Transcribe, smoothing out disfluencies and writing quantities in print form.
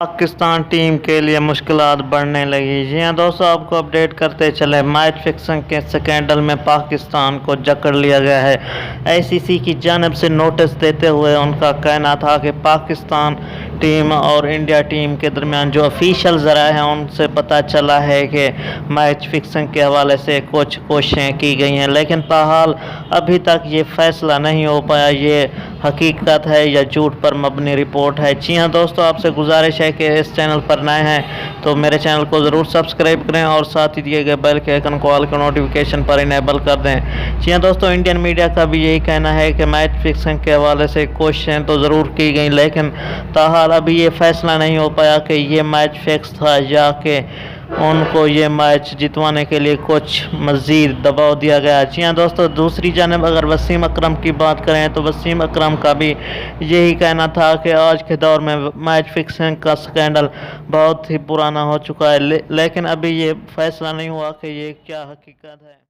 Pakistan team के लिए मुश्किलात बढ़ने लगी। जी हाँ दोस्तों, आपको अपडेट करते चले। मैच फिक्सिंग के स्कैंडल में पाकिस्तान को जकड़ लिया गया है। आईसीसी की जानिब से नोटिस देते हुए उनका कहना था कि पाकिस्तान टीम और इंडिया टीम के दरमियान जो ऑफिशियल ज़रा हैं उनसे पता चला है कि मैच फिक्सिंग के हवाले से कुछ कोशिशें की गई हैं, लेकिन ताहाल अभी तक ये फैसला नहीं हो पाया ये हकीकत है या झूठ पर मबनी रिपोर्ट है। जी हाँ दोस्तों, आपसे गुजारिश है कि इस चैनल पर नए हैं तो मेरे चैनल को ज़रूर सब्सक्राइब करें और साथ ही दिए गए बेल के आइकन को ऑल के नोटिफिकेशन पर इनेबल कर दें। जी हाँ दोस्तों, इंडियन मीडिया का भी यही कहना है कि मैच फिक्सिंग के हवाले से कोशिशें तो ज़रूर की गई, लेकिन ताहाल अभी ये फैसला नहीं हो पाया कि ये मैच फिक्स था या कि उनको ये मैच जितवाने के लिए कुछ मज़ीद दबाव दिया गया। जी हाँ दोस्तों, दूसरी जानिब अगर वसीम अकरम की बात करें तो वसीम अकरम का भी यही कहना था कि आज के दौर में मैच फिक्सिंग का स्कैंडल बहुत ही पुराना हो चुका है, लेकिन अभी ये फैसला नहीं हुआ कि ये क्या हकीकत है।